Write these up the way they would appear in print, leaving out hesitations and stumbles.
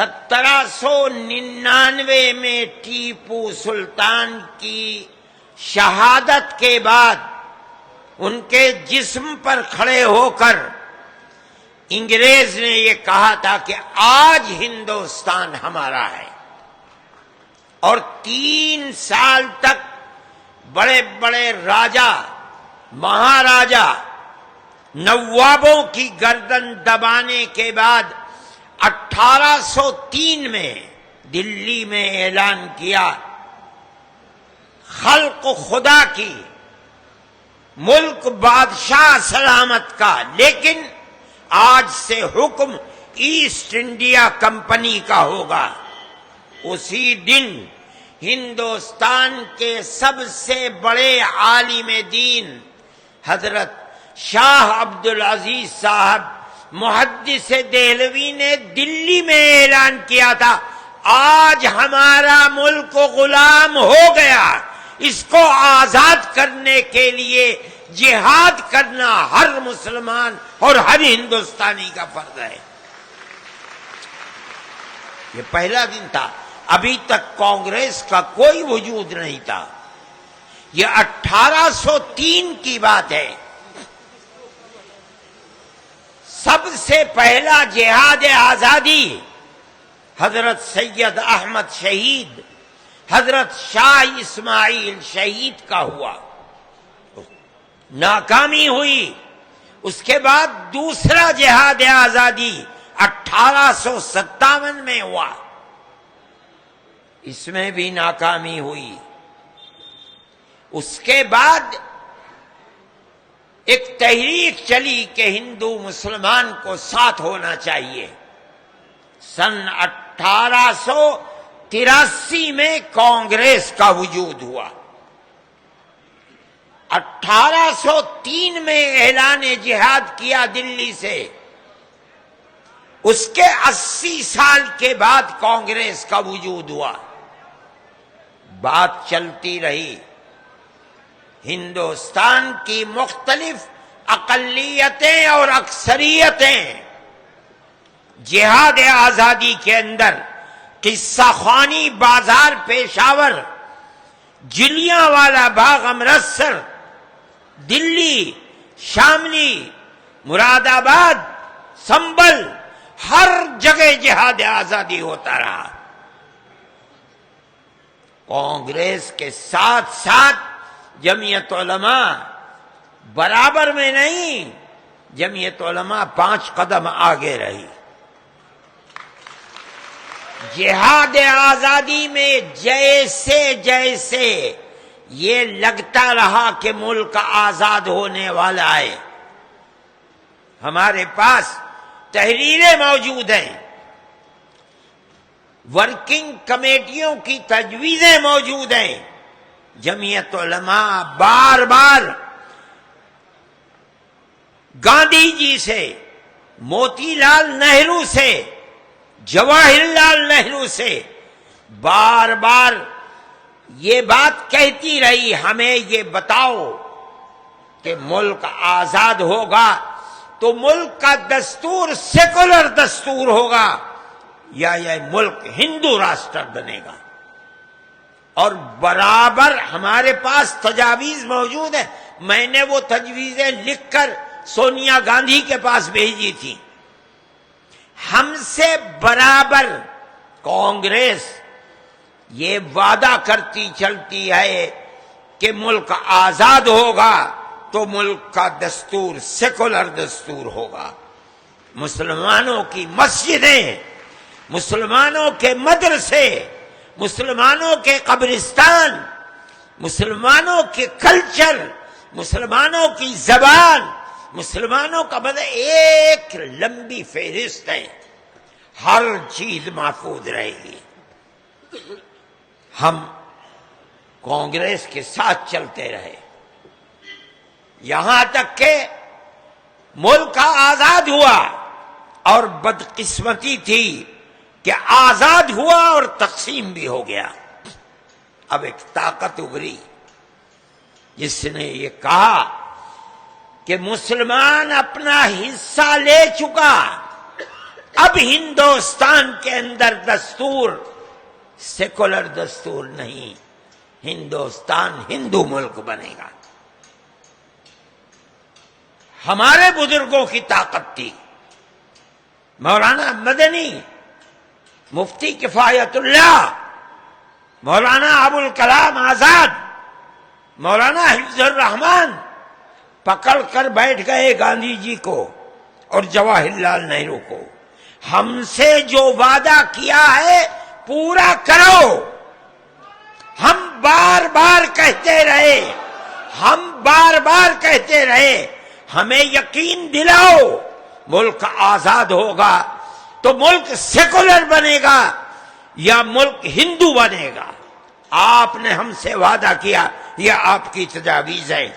1799 میں ٹیپو سلطان کی شہادت کے بعد ان کے جسم پر کھڑے ہو کر انگریز نے یہ کہا تھا کہ آج ہندوستان ہمارا ہے، اور 3 سال تک بڑے بڑے راجا، مہاراجا، نوابوں کی گردن دبانے کے بعد 1803 میں دلی میں اعلان کیا، خلق خدا کی، ملک بادشاہ سلامت کا، لیکن آج سے حکم ایسٹ انڈیا کمپنی کا ہوگا۔ اسی دن ہندوستان کے سب سے بڑے عالم دین حضرت شاہ عبد العزیز صاحب محدث دہلوی نے دلی میں اعلان کیا تھا، آج ہمارا ملک غلام ہو گیا، اس کو آزاد کرنے کے لیے جہاد کرنا ہر مسلمان اور ہر ہندوستانی کا فرض ہے۔ یہ پہلا دن تھا، ابھی تک کانگریس کا کوئی وجود نہیں تھا، یہ 1803 کی بات ہے۔ سب سے پہلا جہاد آزادی حضرت سید احمد شہید، حضرت شاہ اسماعیل شہید کا ہوا، ناکامی ہوئی۔ اس کے بعد دوسرا جہاد آزادی 1857 میں ہوا، اس میں بھی ناکامی ہوئی۔ اس کے بعد ایک تحریک چلی کہ ہندو مسلمان کو ساتھ ہونا چاہیے۔ سن 1883 میں کانگریس کا وجود ہوا۔ 1803 میں اعلان جہاد کیا دلی سے، اس کے 80 سال کے بعد کانگریس کا وجود ہوا۔ بات چلتی رہی، ہندوستان کی مختلف اقلیتیں اور اکثریتیں جہاد آزادی کے اندر قصہ خوانی بازار پشاور، جلیانوالہ باغ امرتسر، دلی، شاملی، مراد آباد، سنبل، ہر جگہ جہاد آزادی ہوتا رہا۔ کانگریس کے ساتھ ساتھ جمعیت علماء برابر میں نہیں، جمعیت علماء 5 قدم آگے رہی۔ جہاد آزادی میں جیسے جیسے یہ لگتا رہا کہ ملک آزاد ہونے والا ہے، ہمارے پاس تحریریں موجود ہیں، ورکنگ کمیٹیوں کی تجویزیں موجود ہیں۔ جمعیت علماء بار بار گاندھی جی سے، موتی لال نہرو سے، جواہر لال نہرو سے بار بار یہ بات کہتی رہی، ہمیں یہ بتاؤ کہ ملک آزاد ہوگا تو ملک کا دستور سیکولر دستور ہوگا یا یہ ملک ہندو راشٹر بنے گا۔ اور برابر ہمارے پاس تجاویز موجود ہیں، میں نے وہ تجویزیں لکھ کر سونیا گاندھی کے پاس بھیجی تھی۔ ہم سے برابر کانگریس یہ وعدہ کرتی چلتی ہے کہ ملک آزاد ہوگا تو ملک کا دستور سیکولر دستور ہوگا، مسلمانوں کی مسجدیں، مسلمانوں کے مدرسے، مسلمانوں کے قبرستان، مسلمانوں کے کلچر، مسلمانوں کی زبان، مسلمانوں کا ایک لمبی فہرست ہے، ہر چیز محفوظ رہے گی۔ ہم کانگریس کے ساتھ چلتے رہے، یہاں تک کہ ملک آزاد ہوا، اور بدقسمتی تھی کہ آزاد ہوا اور تقسیم بھی ہو گیا۔ اب ایک طاقت ابھری جس نے یہ کہا کہ مسلمان اپنا حصہ لے چکا، اب ہندوستان کے اندر دستور سیکولر دستور نہیں، ہندوستان ہندو ملک بنے گا۔ ہمارے بزرگوں کی طاقت تھی، مولانا مدنی، مفتی کفایت اللہ، مولانا ابوالکلام آزاد، مولانا حفظ الرحمان پکڑ کر بیٹھ گئے گاندھی جی کو اور جواہر لال نہرو کو، ہم سے جو وعدہ کیا ہے پورا کرو۔ ہم بار بار کہتے رہے، ہمیں یقین دلاؤ ملک آزاد ہوگا تو ملک سیکولر بنے گا یا ملک ہندو بنے گا۔ آپ نے ہم سے وعدہ کیا، یہ آپ کی تجاویز ہے۔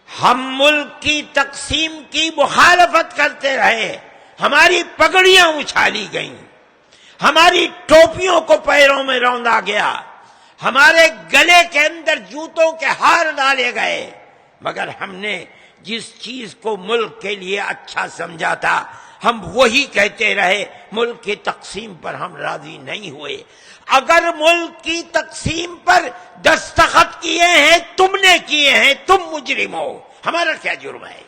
ہم ملک کی تقسیم کی مخالفت کرتے رہے، ہماری پگڑیاں اچھالی گئیں، ہماری ٹوپیوں کو پیروں میں روندا گیا، ہمارے گلے کے اندر جوتوں کے ہار ڈالے گئے، مگر ہم نے جس چیز کو ملک کے لیے اچھا سمجھا تھا ہم وہی کہتے رہے۔ ملک کی تقسیم پر ہم راضی نہیں ہوئے۔ اگر ملک کی تقسیم پر دستخط کیے ہیں تم نے کیے ہیں، تم مجرم ہو، ہمارا کیا جرم ہے؟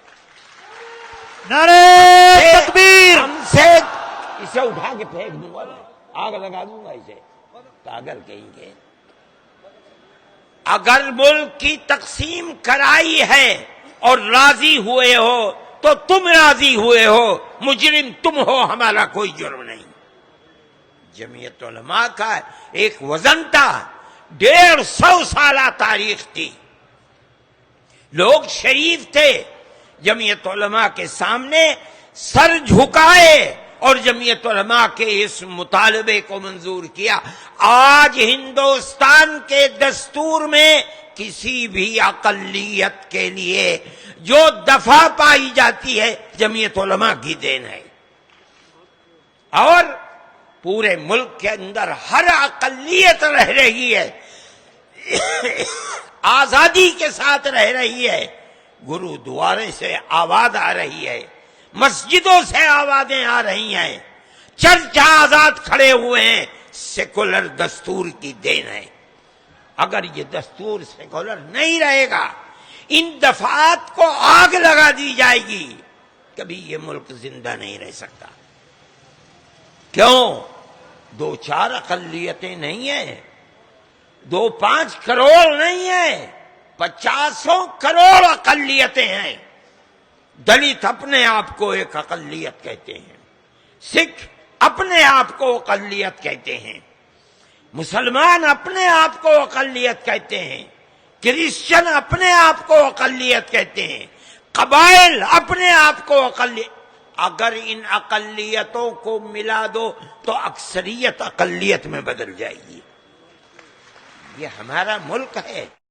نعرہ تکبیر! ہم سے اسے اٹھا کے پھینک دوں گا، آگ لگا دوں گا اسے، پاگل کہیں گے۔ اگر ملک کی تقسیم کرائی ہے اور راضی ہوئے ہو تو تم راضی ہوئے ہو، مجرم تم ہو، ہمارا کوئی جرم نہیں۔ جمعیت علماء کا ایک وزن تھا، 150 سالہ تاریخ تھی، لوگ شریف تھے، جمعیت علماء کے سامنے سر جھکائے اور جمعیت علماء کے اس مطالبے کو منظور کیا۔ آج ہندوستان کے دستور میں کسی بھی اقلیت کے لیے جو دفعہ پائی جاتی ہے جمعیت علماء کی دین ہے، اور پورے ملک کے اندر ہر اقلیت رہ رہی ہے، آزادی کے ساتھ رہ رہی ہے، گرودوارے سے آواز آ رہی ہے، مسجدوں سے آوازیں آ رہی ہیں، چرچ آزاد کھڑے ہوئے ہیں، سیکولر دستور کی دین ہے۔ اگر یہ دستور سیکولر نہیں رہے گا، ان دفعات کو آگ لگا دی جائے گی، کبھی یہ ملک زندہ نہیں رہ سکتا۔ کیوں؟ 2-4 اقلیتیں نہیں ہیں، 2-5 کروڑ نہیں ہیں، 50 کروڑ اقلیتیں ہیں۔ دلت اپنے آپ کو ایک اقلیت کہتے ہیں، سکھ اپنے آپ کو اقلیت کہتے ہیں، مسلمان اپنے آپ کو اقلیت کہتے ہیں، کرسچن اپنے آپ کو اقلیت کہتے ہیں، قبائل اپنے آپ کو اقلیت۔ اگر ان اقلیتوں کو ملا دو تو اکثریت اقلیت میں بدل جائے گی۔ یہ ہمارا ملک ہے۔